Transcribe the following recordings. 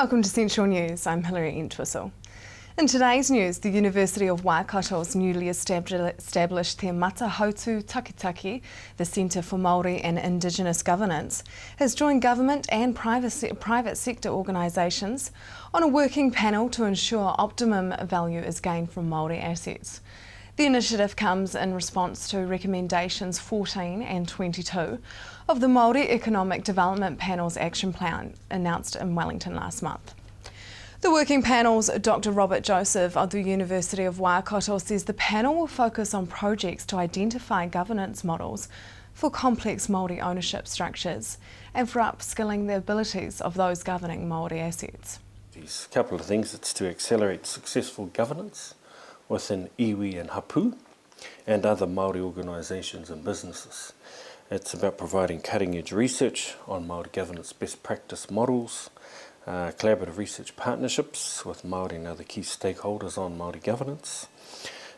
Welcome to Central News. I'm Hilary Entwistle. In today's news, the University of Waikato's newly established Te Matahautu Takitaki, the Centre for Māori and Indigenous Governance, has joined government and private sector organisations on a working panel to ensure optimum value is gained from Māori assets. The initiative comes in response to recommendations 14 and 22 of the Māori Economic Development Panel's action plan announced in Wellington last month. The working panel's Dr. Robert Joseph of the University of Waikato says the panel will focus on projects to identify governance models for complex Māori ownership structures and for upskilling the abilities of those governing Māori assets. These couple of things, it's to accelerate successful governance within iwi and hapu and other Māori organisations and businesses. It's about providing cutting-edge research on Māori governance best practice models, collaborative research partnerships with Māori and other key stakeholders on Māori governance.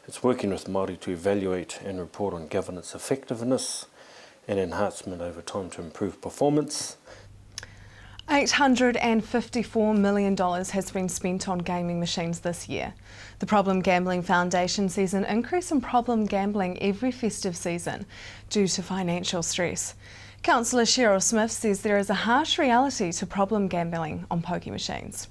It's working with Māori to evaluate and report on governance effectiveness and enhancement over time to improve performance. $854 million has been spent on gaming machines this year. The Problem Gambling Foundation sees an increase in problem gambling every festive season due to financial stress. Councillor Cheryl Smith says there is a harsh reality to problem gambling on pokie machines.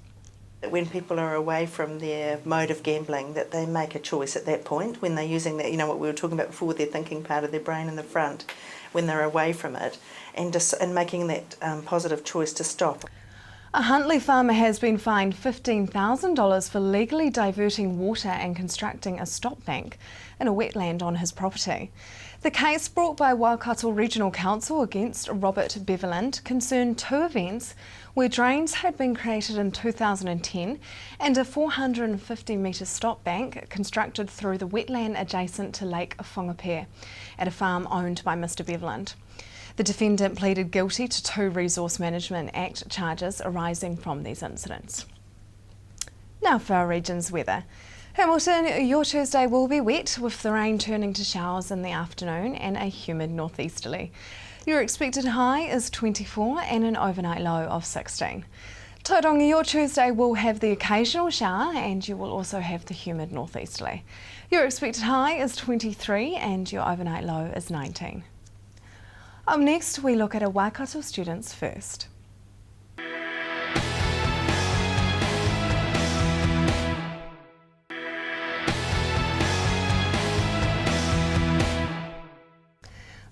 When people are away from their mode of gambling, that they make a choice at that point when they're using that, what we were talking about before, their thinking part of their brain in the front, when they're away from it, and making that positive choice to stop. A Huntly farmer has been fined $15,000 for legally diverting water and constructing a stop bank in a wetland on his property. The case brought by Waikato Regional Council against Robert Beverland concerned two events where drains had been created in 2010 and a 450-metre stop bank constructed through the wetland adjacent to Lake Whangapare at a farm owned by Mr Beverland. The defendant pleaded guilty to 2 Resource Management Act charges arising from these incidents. Now for our region's weather. Hamilton, your Tuesday will be wet with the rain turning to showers in the afternoon and a humid northeasterly. Your expected high is 24 and an overnight low of 16. Tauranga, your Tuesday will have the occasional shower and you will also have the humid northeasterly. Your expected high is 23 and your overnight low is 19. Up next, we look at a Waikato Students First.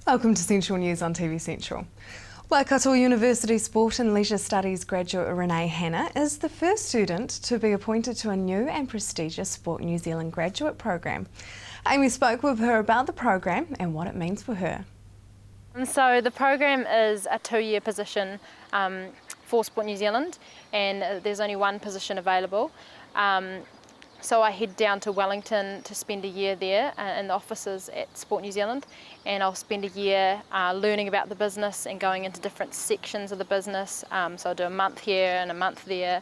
Welcome to Central News on TV Central. Waikato University Sport and Leisure Studies graduate Renee Hanna is the first student to be appointed to a new and prestigious Sport New Zealand graduate program. Amy spoke with her about the program and what it means for her. So the program is a 2-year position for Sport New Zealand, and there's only one position available. So I head down to Wellington to spend a year there in the offices at Sport New Zealand, and I'll spend a year learning about the business and going into different sections of the business. So I'll do a month here and a month there,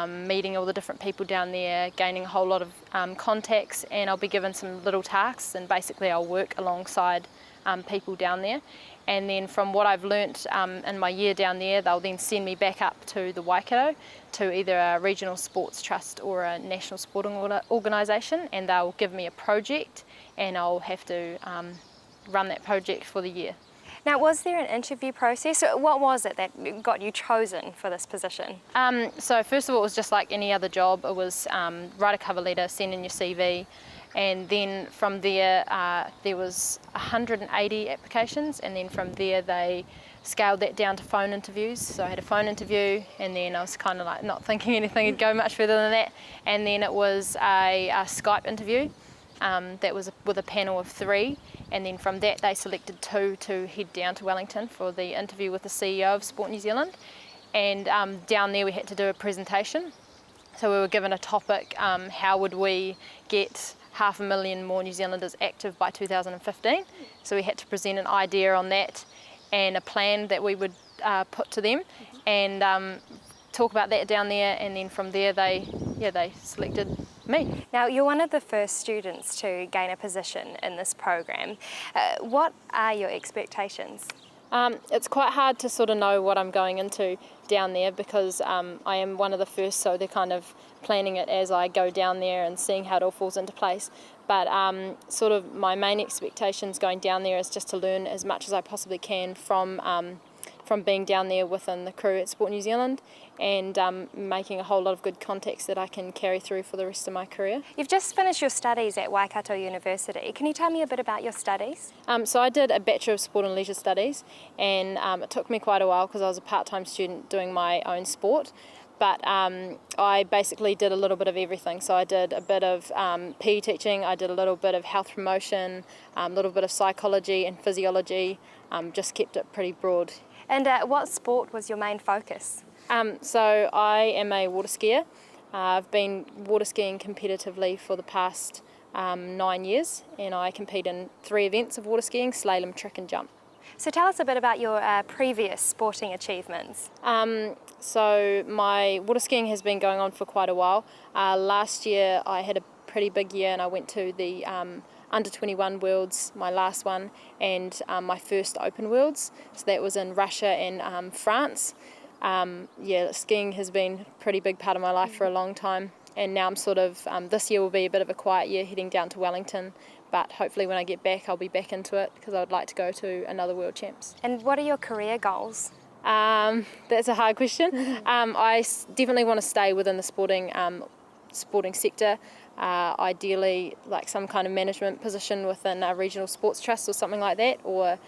meeting all the different people down there, gaining a whole lot of contacts, and I'll be given some little tasks, and basically I'll work alongside people down there. And then from what I've learnt in my year down there, they'll then send me back up to the Waikato to either a regional sports trust or a national sporting organisation, and they'll give me a project and I'll have to run that project for the year. Now, was there an interview process? What was it that got you chosen for this position? So first of all, it was just like any other job. It was write a cover letter, send in your CV, and then from there there was 180 applications, and then from there they scaled that down to phone interviews. So I had a phone interview, and then I was kind of like not thinking anything would go much further than that, and then it was a Skype interview that was with a panel of 3, and then from that they selected 2 to head down to Wellington for the interview with the CEO of Sport New Zealand. And down there we had to do a presentation. So we were given a topic, how would we get 500,000 more New Zealanders active by 2015. So we had to present an idea on that and a plan that we would put to them, and talk about that down there, and then from there they selected me. Now, you're one of the first students to gain a position in this program. What are your expectations? It's quite hard to sort of know what I'm going into down there because I am one of the first, so they're kind of planning it as I go down there and seeing how it all falls into place. But sort of my main expectations going down there is just to learn as much as I possibly can from being down there within the crew at Sport New Zealand and making a whole lot of good contacts that I can carry through for the rest of my career. You've just finished your studies at Waikato University. Can you tell me a bit about your studies? So I did a Bachelor of Sport and Leisure Studies, and it took me quite a while because I was a part-time student doing my own sport. But I basically did a little bit of everything. So I did a bit of PE teaching, I did a little bit of health promotion, a little bit of psychology and physiology, just kept it pretty broad. And what sport was your main focus? So I am a water skier. I've been water skiing competitively for the past 9 years, and I compete in 3 events of water skiing: slalom, trick and jump. So tell us a bit about your previous sporting achievements. So my water skiing has been going on for quite a while. Last year I had a pretty big year and I went to the Under 21 Worlds, my last one, and my first Open Worlds. So that was in Russia and France. Skiing has been a pretty big part of my life for a long time, and now I'm sort of, this year will be a bit of a quiet year heading down to Wellington, but hopefully when I get back I'll be back into it because I would like to go to another World Champs. And what are your career goals? That's a hard question. I definitely want to stay within the sporting sector, ideally like some kind of management position within a regional sports trust or something like that, or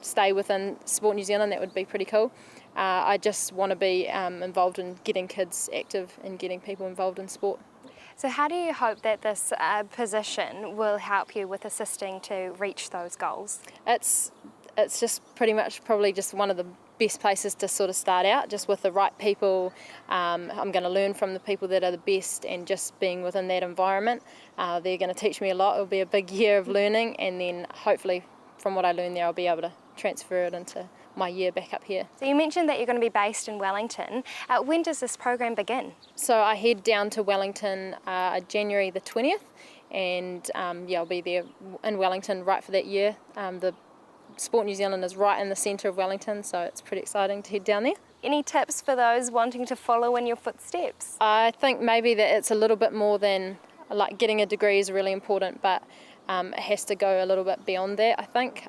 stay within Sport New Zealand. That would be pretty cool. I just want to be involved in getting kids active and getting people involved in sport. So how do you hope that this position will help you with assisting to reach those goals? It's just pretty much probably just one of the best places to sort of start out, just with the right people. I'm going to learn from the people that are the best, and just being within that environment, they're going to teach me a lot. It'll be a big year of learning, and then hopefully from what I learn there I'll be able to transfer it into my year back up here. So you mentioned that you're going to be based in Wellington. When does this program begin? So I head down to Wellington January the 20th, and I'll be there in Wellington right for that year. The Sport New Zealand is right in the centre of Wellington, so it's pretty exciting to head down there. Any tips for those wanting to follow in your footsteps? I think maybe that it's a little bit more than, like, getting a degree is really important, but it has to go a little bit beyond that, I think.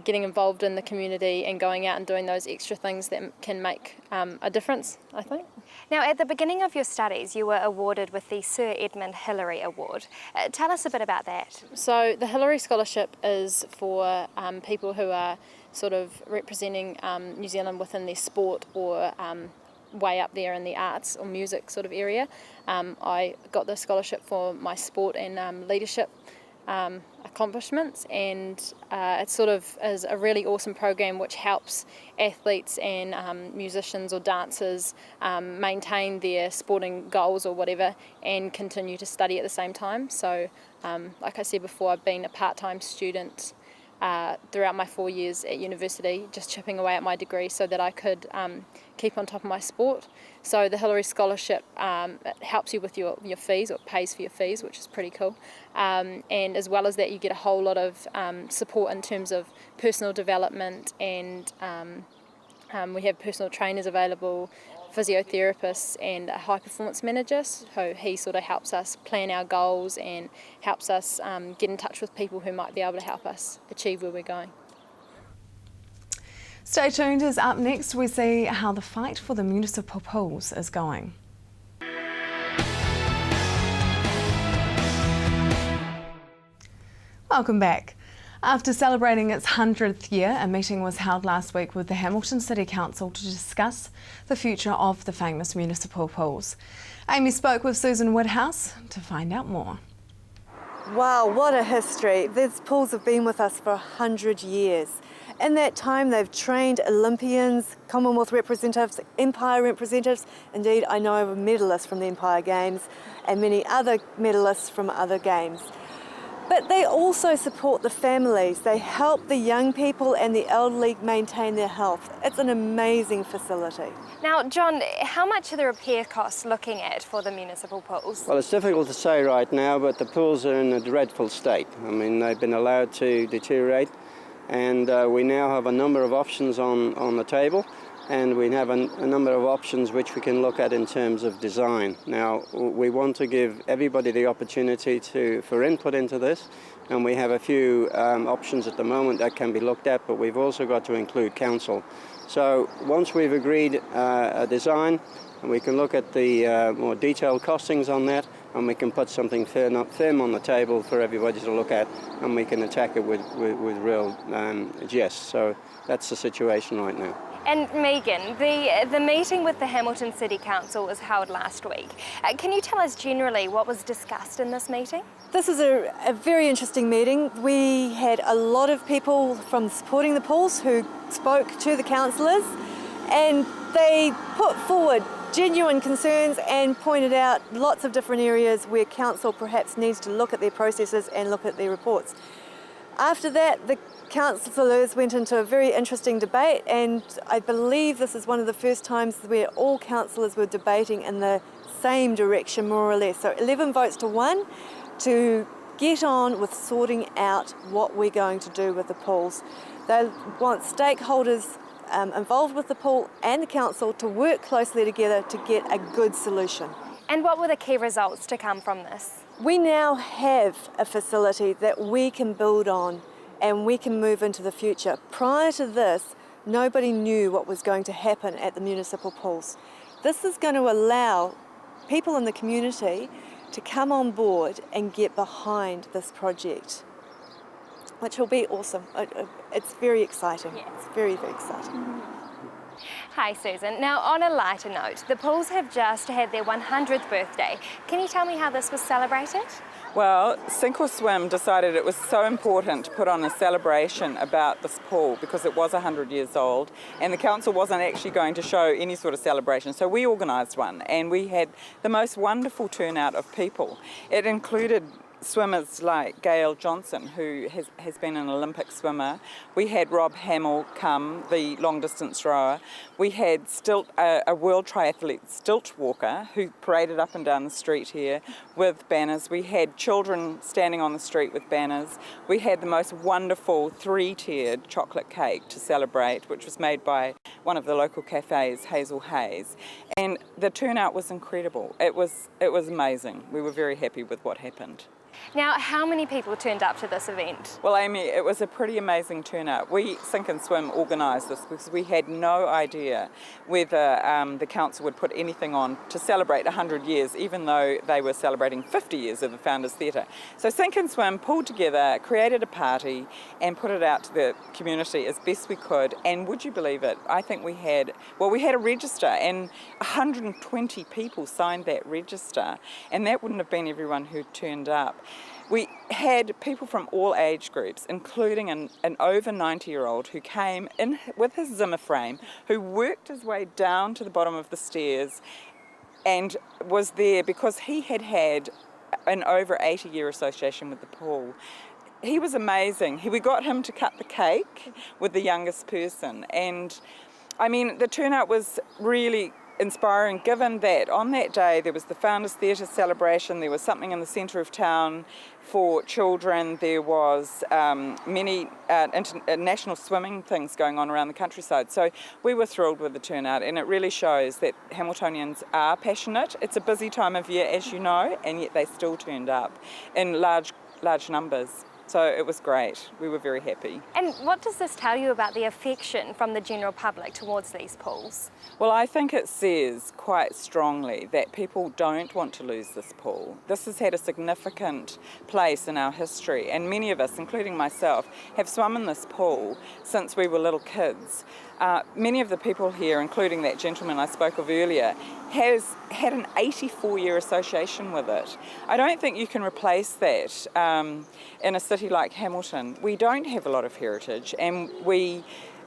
Getting involved in the community and going out and doing those extra things that can make a difference, I think. Now, at the beginning of your studies, you were awarded with the Sir Edmund Hillary Award. Tell us a bit about that. So the Hillary Scholarship is for people who are sort of representing New Zealand within their sport or way up there in the arts or music sort of area. I got the scholarship for my sport and leadership accomplishments, and it sort of is a really awesome program which helps athletes and musicians or dancers maintain their sporting goals or whatever and continue to study at the same time. So like I said before, I've been a part-time student throughout my 4 years at university, just chipping away at my degree so that I could keep on top of my sport. So the Hillary Scholarship, it helps you with your fees, or it pays for your fees, which is pretty cool. And as well as that, you get a whole lot of support in terms of personal development, and we have personal trainers available, physiotherapists and a high performance manager, so he sort of helps us plan our goals and helps us get in touch with people who might be able to help us achieve where we're going. Stay tuned, as up next we see how the fight for the municipal pools is going. Welcome back. After celebrating its 100th year, a meeting was held last week with the Hamilton City Council to discuss the future of the famous municipal pools. Amy spoke with Susan Woodhouse to find out more. Wow, what a history. These pools have been with us for 100 years. In that time, they've trained Olympians, Commonwealth representatives, Empire representatives. Indeed, I know of a medalist from the Empire Games and many other medalists from other games. But they also support the families. They help the young people and the elderly maintain their health. It's an amazing facility. Now, John, how much are the repair costs looking at for the municipal pools? Well, it's difficult to say right now, but the pools are in a dreadful state. I mean, they've been allowed to deteriorate. And we now have a number of options on the table, and we have a number of options which we can look at in terms of design. Now, we want to give everybody the opportunity for input into this, and we have a few options at the moment that can be looked at, but we've also got to include council. So once we've agreed a design, we can look at the more detailed costings on that, and we can put something firm on the table for everybody to look at, and we can attack it with real jest. So that's the situation right now. And Megan, the meeting with the Hamilton City Council was held last week. Can you tell us generally what was discussed in this meeting? This is a very interesting meeting. We had a lot of people from supporting the pools who spoke to the councillors, and they put forward genuine concerns and pointed out lots of different areas where council perhaps needs to look at their processes and look at their reports. After that, the councillors went into a very interesting debate, and I believe this is one of the first times where all councillors were debating in the same direction, more or less. So 11 votes to 1 to get on with sorting out what we're going to do with the pools. They want stakeholders involved with the pool and the council to work closely together to get a good solution. And what were the key results to come from this? We now have a facility that we can build on and we can move into the future. Prior to this, nobody knew what was going to happen at the municipal pools. This is going to allow people in the community to come on board and get behind this project, which will be awesome. It's very exciting. Yes. It's very, very exciting. Hi Susan. Now on a lighter note, the pools have just had their 100th birthday. Can you tell me how this was celebrated? Well, Sink or Swim decided it was so important to put on a celebration about this pool because it was 100 years old, and the council wasn't actually going to show any sort of celebration. So we organised one, and we had the most wonderful turnout of people. It included swimmers like Gail Johnson, who has been an Olympic swimmer. We had Rob Hamill come, the long distance rower. We had a world triathlete stilt walker who paraded up and down the street here with banners. We had children standing on the street with banners. We had the most wonderful 3-tiered chocolate cake to celebrate, which was made by one of the local cafes, Hazel Hayes. And the turnout was incredible. It was amazing. We were very happy with what happened. Now, how many people turned up to this event? Well, Amy, it was a pretty amazing turnout. We, Sink and Swim, organised this because we had no idea whether the council would put anything on to celebrate 100 years, even though they were celebrating 50 years of the Founders Theatre. So Sink and Swim pulled together, created a party and put it out to the community as best we could. And would you believe it? I think we had a register, and 120 people signed that register, and that wouldn't have been everyone who turned up. We had people from all age groups, including an over 90-year-old who came in with his Zimmer frame, who worked his way down to the bottom of the stairs and was there because he had had an over 80-year association with the pool. He was amazing. We got him to cut the cake with the youngest person, and I mean, the turnout was really inspiring, given that on that day there was the Founders Theatre celebration, there was something in the centre of town for children, there was many national swimming things going on around the countryside. So we were thrilled with the turnout, and it really shows that Hamiltonians are passionate. It's a busy time of year, as you know, and yet they still turned up in large numbers. So it was great. We were very happy. And what does this tell you about the affection from the general public towards these pools? Well, I think it says quite strongly that people don't want to lose this pool. This has had a significant place in our history, and many of us, including myself, have swum in this pool since we were little kids. Many of the people here, including that gentleman I spoke of earlier, has had an 84-year association with it. I don't think you can replace that in a city like Hamilton. We don't have a lot of heritage, and we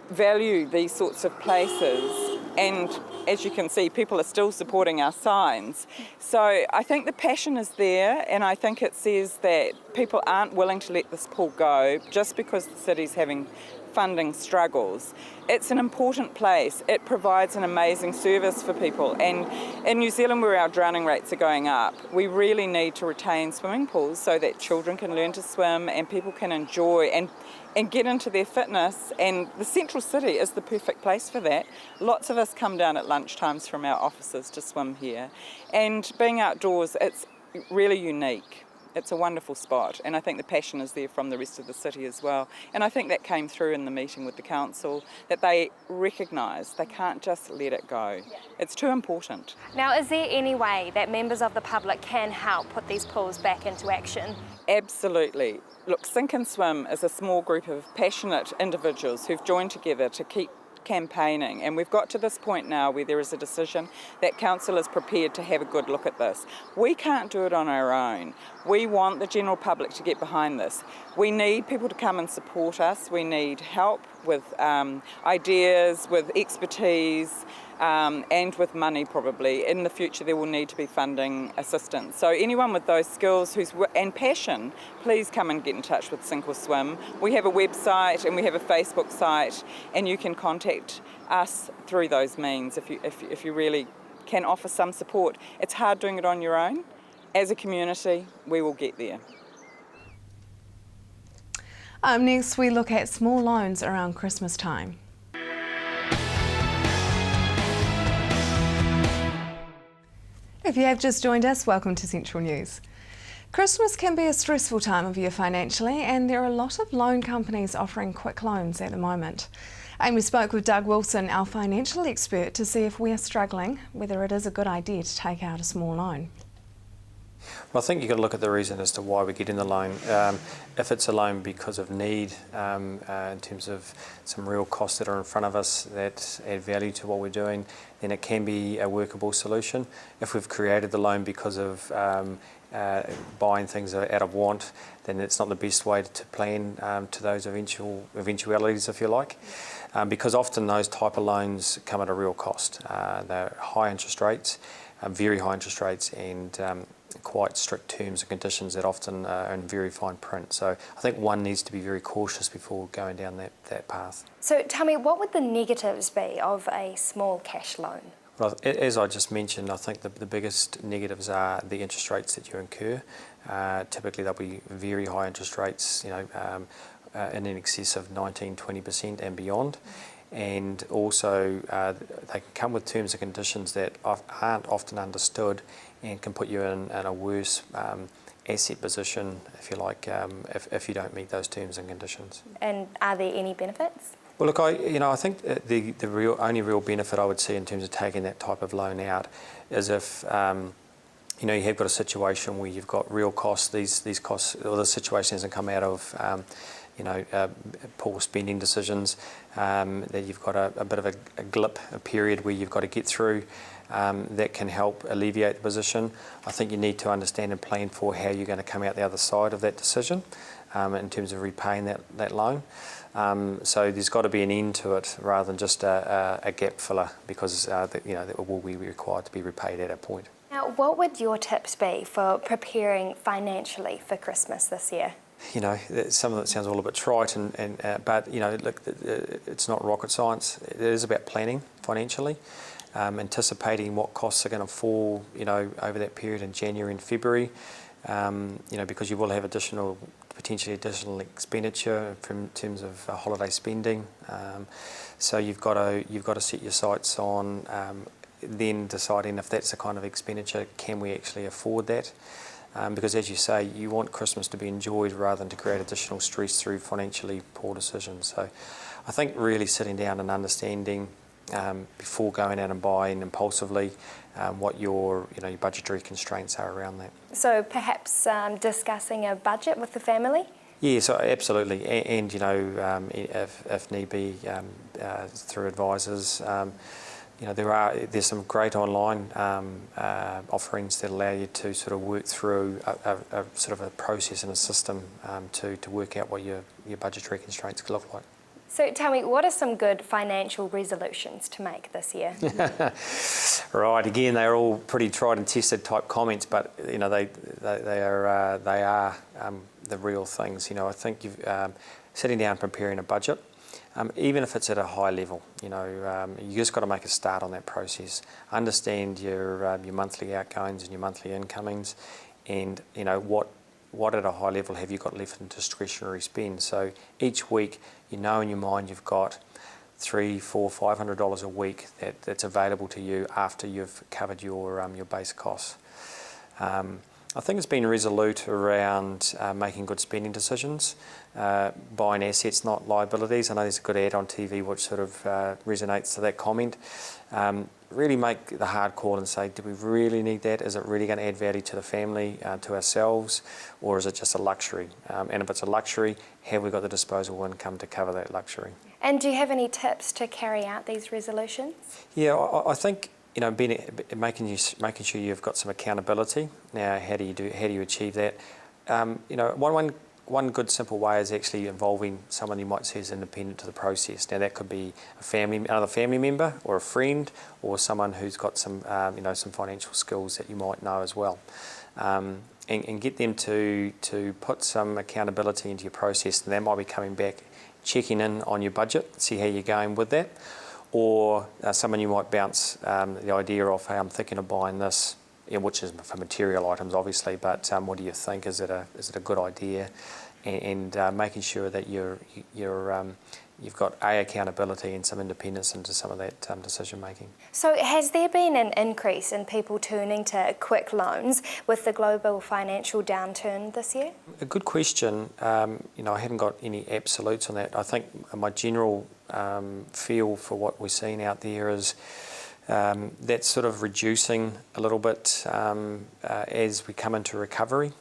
value these sorts of places, and as you can see, people are still supporting our signs. So I think the passion is there, and I think it says that people aren't willing to let this pool go just because the city's having funding struggles, it's an important place. It provides an amazing service for people. And in New Zealand, where our drowning rates are going up, we really need to retain swimming pools so that children can learn to swim and people can enjoy and get into their fitness. And the central city is the perfect place for that. Lots of us come down at lunchtimes from our offices to swim here. And being outdoors, it's really unique. It's a wonderful spot, and I think the passion is there from the rest of the city as well. And I think that came through in the meeting with the council, that they recognise they can't just let it go. It's too important. Now, is there any way that members of the public can help put these pools back into action? Absolutely. Look, Sink and Swim is a small group of passionate individuals who've joined together to keep campaigning, and we've got to this point now where there is a decision that council is prepared to have a good look at this. We can't do it on our own. We want the general public to get behind this. We need people to come and support us. We need help with ideas, with expertise, and with money probably. In the future there will need to be funding assistance. So anyone with those skills and passion, please come and get in touch with Sink or Swim. We have a website and we have a Facebook site, and you can contact us through those means if you really can offer some support. It's hard doing it on your own. As a community, we will get there. Next, we look at small loans around Christmas time. If you have just joined us, welcome to Central News. Christmas can be a stressful time of year financially, and there are a lot of loan companies offering quick loans at the moment. And we spoke with Doug Wilson, our financial expert, to see if we are struggling, whether it is a good idea to take out a small loan. Well, I think you've got to look at the reason as to why we're getting the loan. If it's a loan because of need, in terms of some real costs that are in front of us that add value to what we're doing, then it can be a workable solution. If we've created the loan because of buying things out of want, then it's not the best way to plan to those eventualities, if you like. Because often those type of loans come at a real cost. They're high interest rates, very high interest rates, and quite strict terms and conditions that often are in very fine print. So I think one needs to be very cautious before going down that path. So tell me, what would the negatives be of a small cash loan? Well, as I just mentioned, I think the biggest negatives are the interest rates that you incur. Typically they'll be very high interest rates, in excess of 19-20% and beyond. And also they can come with terms and conditions that aren't often understood and can put you in a worse asset position, if you like, if you don't meet those terms and conditions. And are there any benefits? Well, look, I think the only real benefit I would see in terms of taking that type of loan out is if you have got a situation where you've got real costs. These costs, or the situation hasn't come out of poor spending decisions, that you've got a bit of a glip, a period where you've got to get through, that can help alleviate the position. I think you need to understand and plan for how you're going to come out the other side of that decision in terms of repaying that loan. So there's got to be an end to it rather than just a gap filler, because that will be required to be repaid at a point. Now, what would your tips be for preparing financially for Christmas this year? Some of it sounds a little bit trite, but look, it's not rocket science. It is about planning financially, anticipating what costs are going to fall, over that period in January and February, because you will have potentially additional expenditure in terms of holiday spending. So you've got to set your sights on then deciding if that's the kind of expenditure, can we actually afford that? Because as you say, you want Christmas to be enjoyed rather than to create additional stress through financially poor decisions. So I think really sitting down and understanding before going out and buying impulsively what your budgetary constraints are around that. So perhaps discussing a budget with the family? Yeah, so absolutely, and if need be, through advisors. There's some great online offerings that allow you to sort of work through a sort of a process and a system to work out what your budgetary constraints could look like. So tell me, what are some good financial resolutions to make this year? Right, again, they're all pretty tried and tested type comments, but they are the real things. I think you've sitting down, preparing a budget. even if it's at a high level. You just got to make a start on that process. Understand your monthly outgoings and your monthly incomings, and what at a high level have you got left in discretionary spend. So each week, in your mind you've got $300, $400, $500 a week that's available to you after you've covered your base costs. I think it's been resolute around making good spending decisions, buying assets, not liabilities. I know there's a good ad on TV which sort of resonates to that comment. Really make the hard call and say, do we really need that? Is it really going to add value to the family, to ourselves, or is it just a luxury? And if it's a luxury, have we got the disposable income to cover that luxury? And do you have any tips to carry out these resolutions? Yeah, I think making sure you've got some accountability. Now, how do you achieve that? One good simple way is actually involving someone you might see as independent to the process. Now that could be another family member or a friend, or someone who's got some some financial skills that you might know as well, and get them to put some accountability into your process. And that might be coming back, checking in on your budget, see how you're going with that, or someone you might bounce the idea of, hey, I'm thinking of buying this, which is for material items obviously, but what do you think? Is it a good idea? And making sure that you've got accountability and some independence into some of that decision making. So has there been an increase in people turning to quick loans with the global financial downturn this year? A good question. I haven't got any absolutes on that. I think my general feel for what we're seeing out there is that's sort of reducing a little bit as we come into recovery.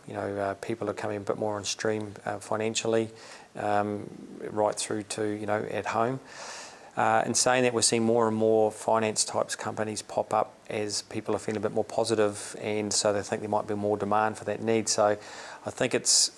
People are coming a bit more on stream financially, right through to at home. In saying that, we're seeing more and more finance types companies pop up as people are feeling a bit more positive, and so they think there might be more demand for that need. So I think it's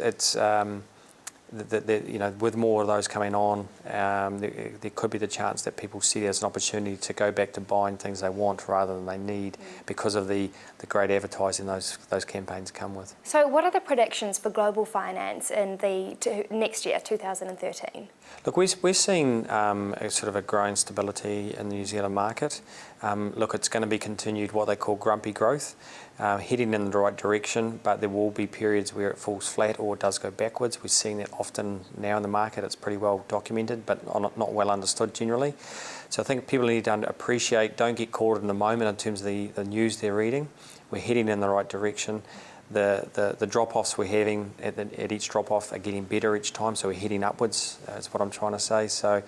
with more of those coming on, there could be the chance that people see it as an opportunity to go back to buying things they want rather than they need, because of the great advertising those campaigns come with. So what are the predictions for global finance in the next year, 2013? Look, we're seeing a sort of a growing stability in the New Zealand market. Look, it's going to be continued what they call grumpy growth, heading in the right direction, but there will be periods where it falls flat or it does go backwards. We're seeing that often now in the market. It's pretty well documented, but not well understood generally. So I think people need to appreciate, don't get caught in the moment in terms of the news they're reading. We're heading in the right direction. The drop-offs we're having at each drop-off are getting better each time, so we're heading upwards, is what I'm trying to say. So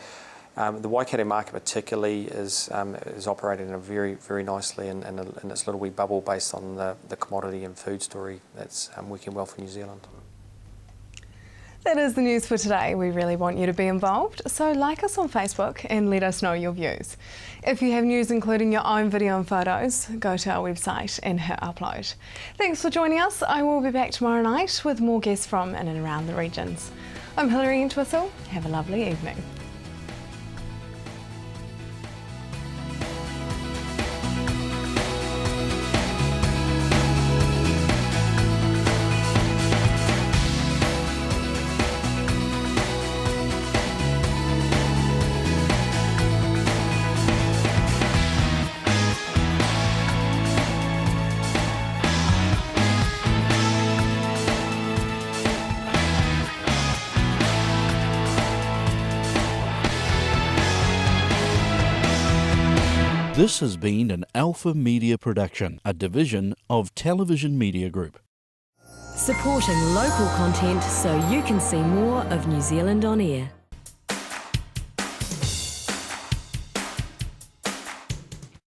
the Waikato market particularly is operating in a very, very nicely in its little wee bubble based on the commodity and food story that's working well for New Zealand. That is the news for today. We really want you to be involved, so like us on Facebook and let us know your views. If you have news including your own video and photos, go to our website and hit upload. Thanks for joining us. I will be back tomorrow night with more guests from in and around the regions. I'm Hilary Entwistle. Have a lovely evening. This has been an Alpha Media production, a division of Television Media Group. Supporting local content so you can see more of New Zealand on air.